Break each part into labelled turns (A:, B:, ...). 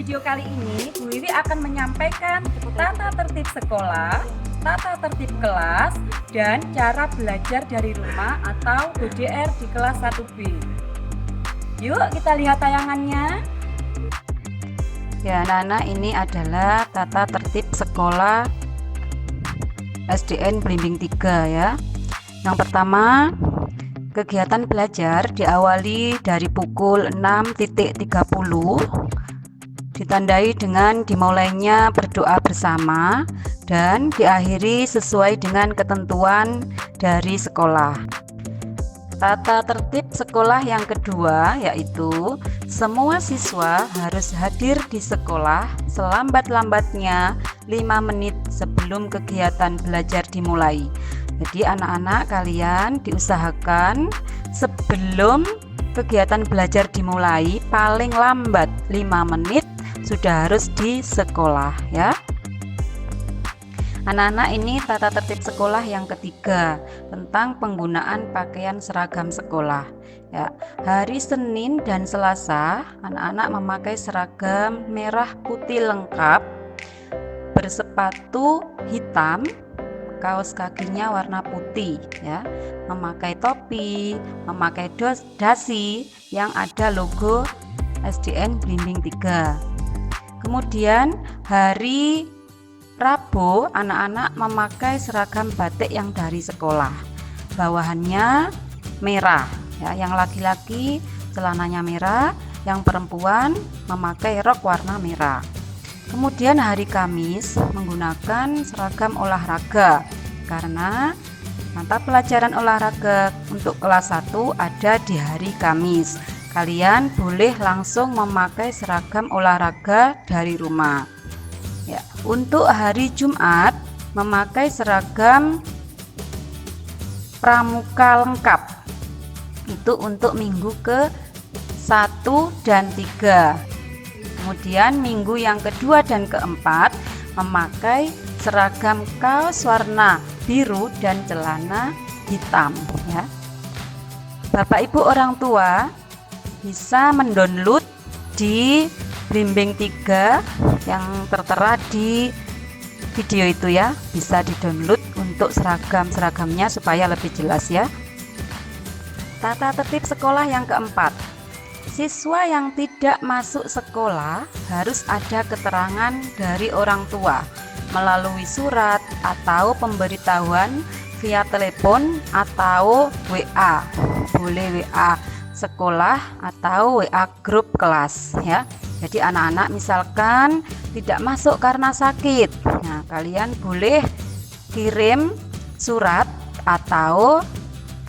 A: video kali ini, Bu Wiwi akan menyampaikan tata tertib sekolah, tata tertib kelas, dan cara belajar dari rumah atau BDR di kelas 1B. Yuk kita lihat tayangannya.
B: Ya anak-anak, ini adalah tata tertib sekolah SDN Blimbing 3 ya. Yang pertama, kegiatan belajar diawali dari pukul 6.30, ditandai dengan dimulainya berdoa bersama dan diakhiri sesuai dengan ketentuan dari sekolah. Tata tertib sekolah yang kedua yaitu semua siswa harus hadir di sekolah selambat-lambatnya 5 menit sebelum kegiatan belajar dimulai. Jadi anak-anak kalian diusahakan sebelum kegiatan belajar dimulai paling lambat 5 menit sudah harus di sekolah ya. Anak-anak, ini tata tertib sekolah yang ketiga tentang penggunaan pakaian seragam sekolah ya. Hari Senin dan Selasa anak-anak memakai seragam merah putih lengkap, bersepatu hitam, kaos kakinya warna putih ya, memakai topi, memakai dasi yang ada logo SDN Blimbing 3. Kemudian hari Rabu anak-anak memakai seragam batik yang dari sekolah, bawahannya merah ya, yang laki-laki celananya merah, yang perempuan memakai rok warna merah. Kemudian hari Kamis menggunakan seragam olahraga karena mata pelajaran olahraga untuk kelas 1 ada di hari Kamis. Kalian boleh langsung memakai seragam olahraga dari rumah. Ya, untuk hari Jumat memakai seragam pramuka lengkap. Itu untuk minggu ke-1 dan 3. Kemudian minggu yang kedua dan keempat memakai seragam kaos warna biru dan celana hitam ya. Bapak Ibu orang tua bisa mendownload di Blimbing 3 yang tertera di video itu ya, bisa di-download untuk seragam-seragamnya supaya lebih jelas ya. Tata tertib sekolah yang keempat, siswa yang tidak masuk sekolah harus ada keterangan dari orang tua melalui surat atau pemberitahuan via telepon atau WA. Boleh WA sekolah atau WA grup kelas ya. Jadi anak-anak misalkan tidak masuk karena sakit, nah kalian boleh kirim surat atau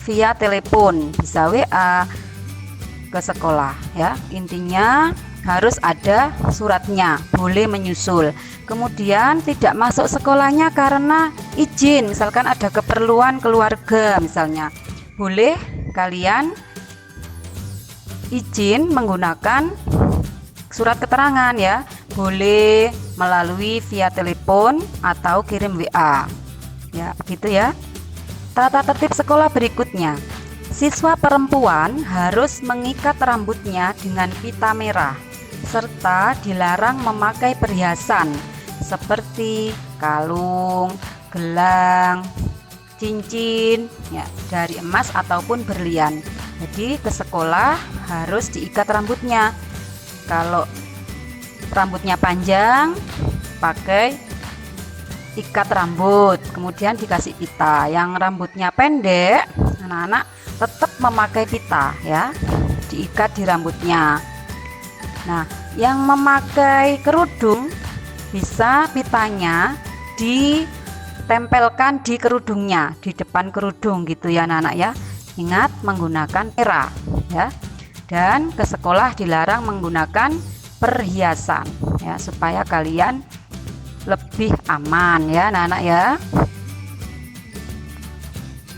B: via telepon, bisa WA ke sekolah ya. Intinya harus ada suratnya, boleh menyusul. Kemudian tidak masuk sekolahnya karena izin, misalkan ada keperluan keluarga misalnya, boleh kalian izin menggunakan surat keterangan ya, boleh melalui via telepon atau kirim WA ya, begitu ya. Tata tertib sekolah berikutnya, siswa perempuan harus mengikat rambutnya dengan pita merah serta dilarang memakai perhiasan seperti kalung, gelang, cincin ya, dari emas ataupun berlian. Jadi ke sekolah harus diikat rambutnya. Kalau rambutnya panjang pakai ikat rambut, kemudian dikasih pita. Yang rambutnya pendek, anak-anak tetap memakai pita ya, diikat di rambutnya. Nah, yang memakai kerudung bisa pitanya ditempelkan di kerudungnya, di depan kerudung gitu ya anak-anak ya. Ingat menggunakan merah ya. Dan ke sekolah dilarang menggunakan perhiasan ya, supaya kalian lebih aman ya anak-anak ya.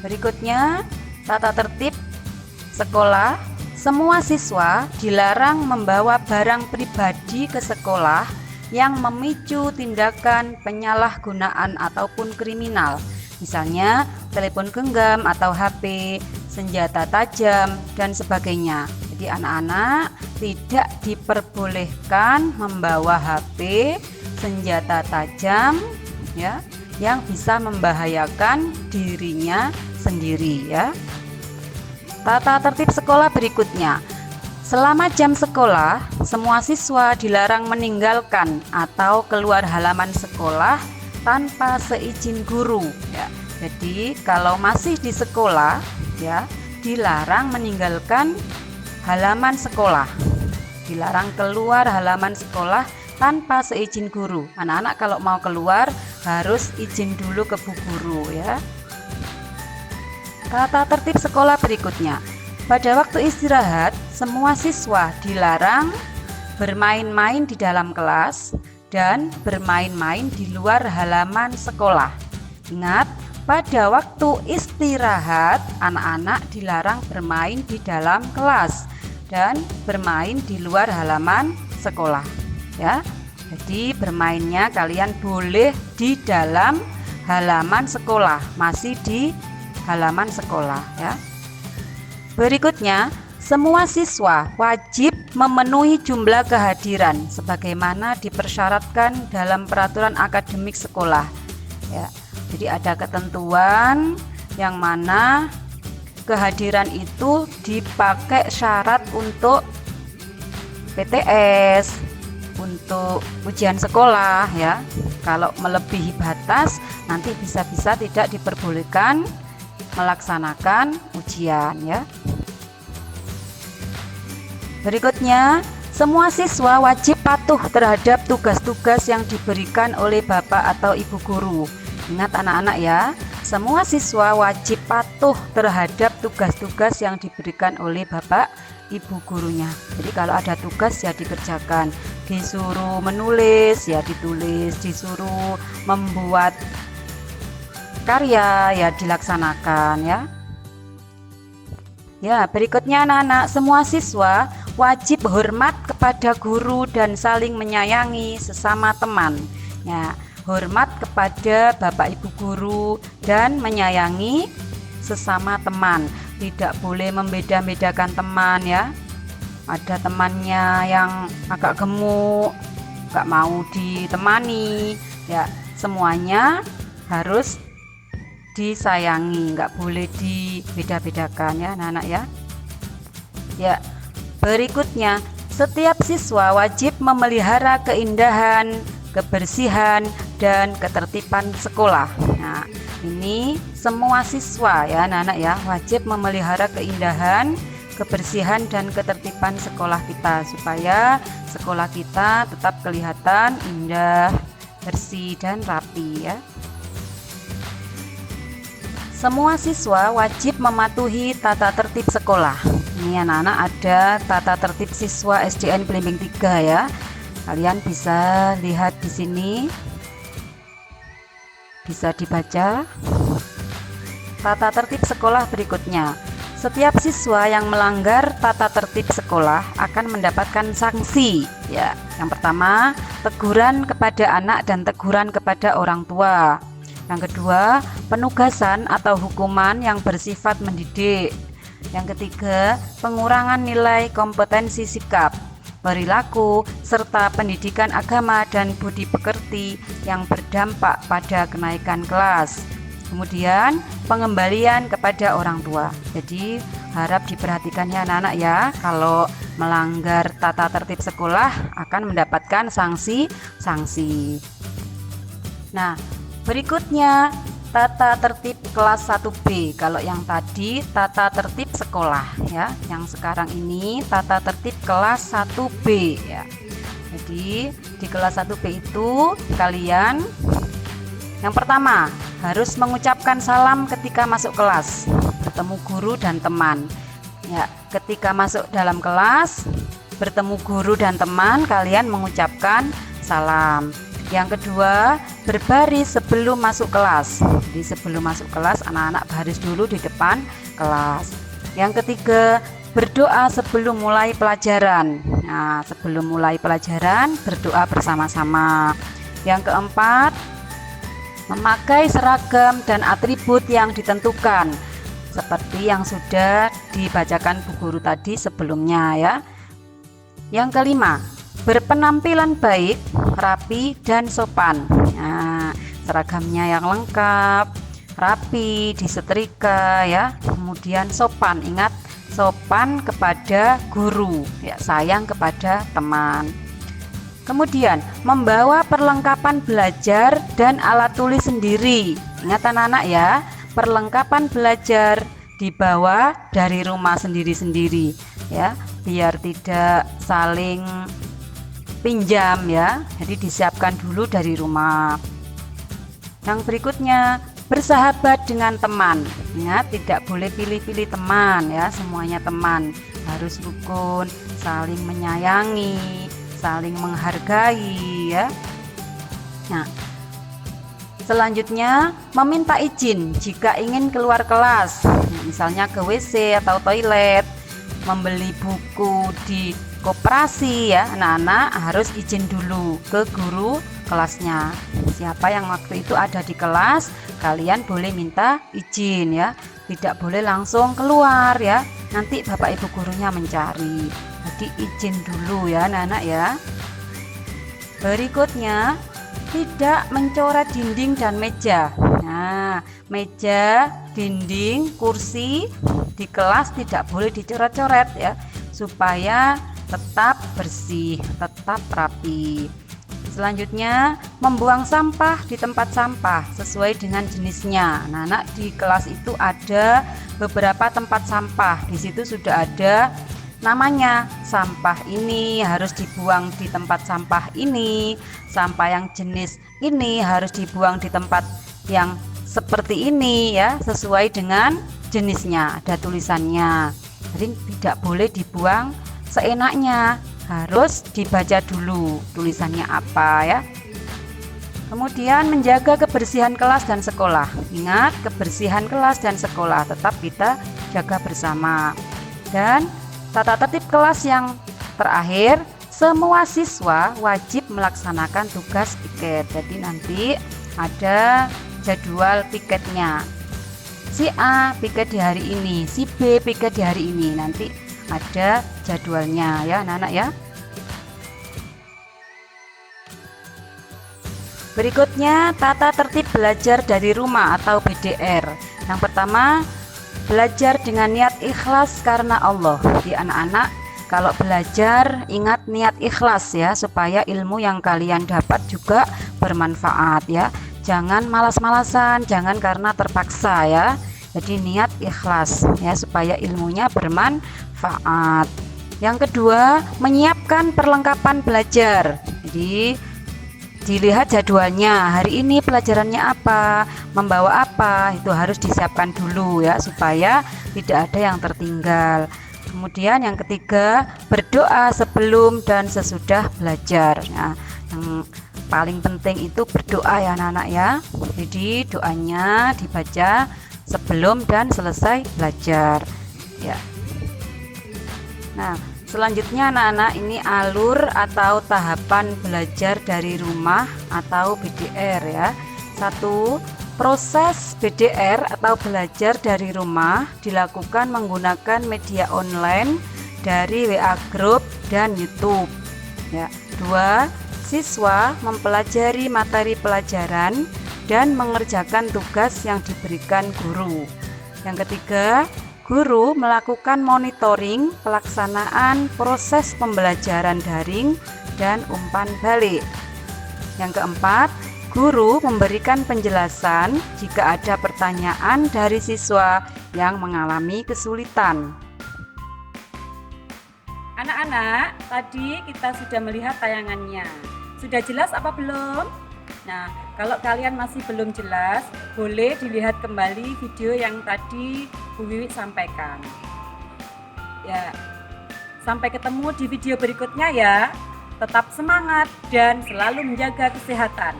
B: Berikutnya tata tertib sekolah, semua siswa dilarang membawa barang pribadi ke sekolah yang memicu tindakan penyalahgunaan ataupun kriminal, misalnya telepon genggam atau HP, senjata tajam dan sebagainya. Jadi anak-anak tidak diperbolehkan membawa HP, senjata tajam ya, yang bisa membahayakan dirinya sendiri ya. Tata tertib sekolah berikutnya. Selama jam sekolah, semua siswa dilarang meninggalkan atau keluar halaman sekolah tanpa seizin guru ya. Jadi kalau masih di sekolah ya, dilarang meninggalkan halaman sekolah. Dilarang keluar halaman sekolah tanpa seizin guru. Anak-anak kalau mau keluar harus izin dulu ke bu guru ya. Tata tertib sekolah berikutnya. Pada waktu istirahat, semua siswa dilarang bermain-main di dalam kelas dan bermain-main di luar halaman sekolah. Ingat, pada waktu istirahat, anak-anak dilarang bermain di dalam kelas dan bermain di luar halaman sekolah ya. Jadi bermainnya kalian boleh di dalam halaman sekolah, masih di halaman sekolah ya. Berikutnya, semua siswa wajib memenuhi jumlah kehadiran sebagaimana dipersyaratkan dalam peraturan akademik sekolah ya. Jadi ada ketentuan yang mana kehadiran itu dipakai syarat untuk PTS, untuk ujian sekolah ya. Kalau melebihi batas nanti bisa-bisa tidak diperbolehkan melaksanakan ujian ya. Berikutnya, semua siswa wajib patuh terhadap tugas-tugas yang diberikan oleh bapak atau ibu guru. Ingat anak-anak ya, semua siswa wajib patuh terhadap tugas-tugas yang diberikan oleh bapak ibu gurunya. Jadi kalau ada tugas ya dikerjakan, disuruh menulis ya ditulis, disuruh membuat karya ya dilaksanakan ya. Ya, berikutnya anak-anak, semua siswa wajib hormat kepada guru dan saling menyayangi sesama teman. Ya, hormat kepada bapak ibu guru dan menyayangi sesama teman. Tidak boleh membeda-bedakan teman ya. Ada temannya yang agak gemuk, gak mau ditemani ya. Semuanya harus disayangi, nggak boleh dibeda-bedakan ya anak-anak ya. Ya, berikutnya, setiap siswa wajib memelihara keindahan, kebersihan, dan ketertiban sekolah. Nah, ini semua siswa ya anak-anak ya, wajib memelihara keindahan, kebersihan, dan ketertiban sekolah kita supaya sekolah kita tetap kelihatan indah, bersih, dan rapi ya. Semua siswa wajib mematuhi tata tertib sekolah. Ini anak-anak ada tata tertib siswa SDN Belimbing 3 ya. Kalian bisa lihat di sini. Bisa dibaca. Tata tertib sekolah berikutnya. Setiap siswa yang melanggar tata tertib sekolah akan mendapatkan sanksi ya. Yang pertama, teguran kepada anak dan teguran kepada orang tua. Yang kedua, penugasan atau hukuman yang bersifat mendidik. Yang ketiga, pengurangan nilai kompetensi sikap, perilaku, serta pendidikan agama dan budi pekerti yang berdampak pada kenaikan kelas. Kemudian, pengembalian kepada orang tua. Jadi, harap diperhatikan ya anak-anak ya, kalau melanggar tata tertib sekolah akan mendapatkan sanksi. Nah, berikutnya tata tertib kelas 1B. Kalau yang tadi tata tertib sekolah ya, yang sekarang ini tata tertib kelas 1B ya. Jadi di kelas 1B itu kalian yang pertama harus mengucapkan salam ketika masuk kelas, bertemu guru dan teman. Ya, ketika masuk dalam kelas, bertemu guru dan teman, kalian mengucapkan salam. Yang kedua, berbaris sebelum masuk kelas. Jadi sebelum masuk kelas, anak-anak baris dulu di depan kelas. Yang ketiga, berdoa sebelum mulai pelajaran. Nah, sebelum mulai pelajaran, berdoa bersama-sama. Yang keempat, memakai seragam dan atribut yang ditentukan. seperti yang sudah dibacakan Bu Guru tadi sebelumnya ya. Yang kelima, berpenampilan baik, rapi dan sopan. Nah, seragamnya yang lengkap, rapi, disetrika ya. Kemudian sopan, ingat sopan kepada guru ya, sayang kepada teman. Kemudian membawa perlengkapan belajar dan alat tulis sendiri. Ingat anak-anak ya, perlengkapan belajar dibawa dari rumah sendiri-sendiri ya, biar tidak saling pinjam ya. Jadi disiapkan dulu dari rumah. Yang berikutnya, bersahabat dengan teman. Ingat, tidak boleh pilih-pilih teman ya, semuanya teman. Harus rukun, saling menyayangi, saling menghargai ya. Nah, selanjutnya meminta izin jika ingin keluar kelas, misalnya ke WC atau toilet, membeli buku di koperasi ya. Anak-anak harus izin dulu ke guru kelasnya. Siapa yang waktu itu ada di kelas, kalian boleh minta izin ya. Tidak boleh langsung keluar ya, nanti bapak ibu gurunya mencari. Jadi izin dulu ya anak-anak ya. Berikutnya, tidak mencoret dinding dan meja. Nah, meja, dinding, kursi di kelas tidak boleh dicoret-coret ya, supaya tetap bersih, tetap rapi. Selanjutnya, membuang sampah di tempat sampah sesuai dengan jenisnya. Anak-anak di kelas itu ada beberapa tempat sampah. Di situ sudah ada namanya, sampah ini harus dibuang di tempat sampah ini, sampah yang jenis ini harus dibuang di tempat yang seperti ini ya, sesuai dengan jenisnya, ada tulisannya. Jadi tidak boleh dibuang seenaknya, harus dibaca dulu tulisannya apa ya. Kemudian menjaga kebersihan kelas dan sekolah. Ingat, kebersihan kelas dan sekolah tetap kita jaga bersama. Dan tata tertib kelas yang terakhir, semua siswa wajib melaksanakan tugas piket. Jadi nanti ada jadwal piketnya. Si A piket di hari ini, si B piket di hari ini. Nanti ada jadwalnya ya anak-anak ya. Berikutnya, tata tertib belajar dari rumah atau BDR. Yang pertama, belajar dengan niat ikhlas karena Allah. Di anak-anak, kalau belajar ingat niat ikhlas ya, supaya ilmu yang kalian dapat juga bermanfaat ya. Jangan malas-malasan, jangan karena terpaksa ya. Jadi niat ikhlas ya, supaya ilmunya bermanfaat. Yang kedua, menyiapkan perlengkapan belajar. Jadi dilihat jadwalnya, hari ini pelajarannya apa, membawa apa, itu harus disiapkan dulu ya, supaya tidak ada yang tertinggal. Kemudian yang ketiga, berdoa sebelum dan sesudah belajar. Nah, yang paling penting itu berdoa ya anak-anak ya. Jadi doanya dibaca sebelum dan selesai belajar ya. Nah, selanjutnya anak-anak, ini alur atau tahapan belajar dari rumah atau BDR ya. 1. Proses BDR atau belajar dari rumah dilakukan menggunakan media online dari WA Group dan YouTube ya. 2. Siswa mempelajari materi pelajaran dan mengerjakan tugas yang diberikan guru. Yang ketiga, guru melakukan monitoring pelaksanaan proses pembelajaran daring dan umpan balik. Yang keempat, guru memberikan penjelasan jika ada pertanyaan dari siswa yang mengalami kesulitan.
A: Anak-anak, tadi kita sudah melihat tayangannya. Sudah jelas apa belum? Nah, kalau kalian masih belum jelas, boleh dilihat kembali video yang tadi Bu Wiwi sampaikan. Ya, sampai ketemu di video berikutnya ya. Tetap semangat dan selalu menjaga kesehatan.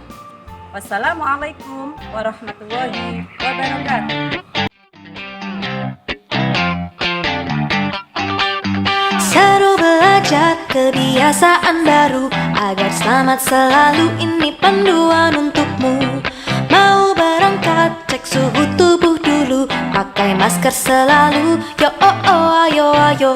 A: Wassalamualaikum warahmatullahi wabarakatuh.
C: Seru belajar kebiasaan baru, agar selamat selalu, ini panduan untukmu. Mau berangkat cek suhu tubuh dulu, pakai masker selalu. Yo oh oh ayo ayo.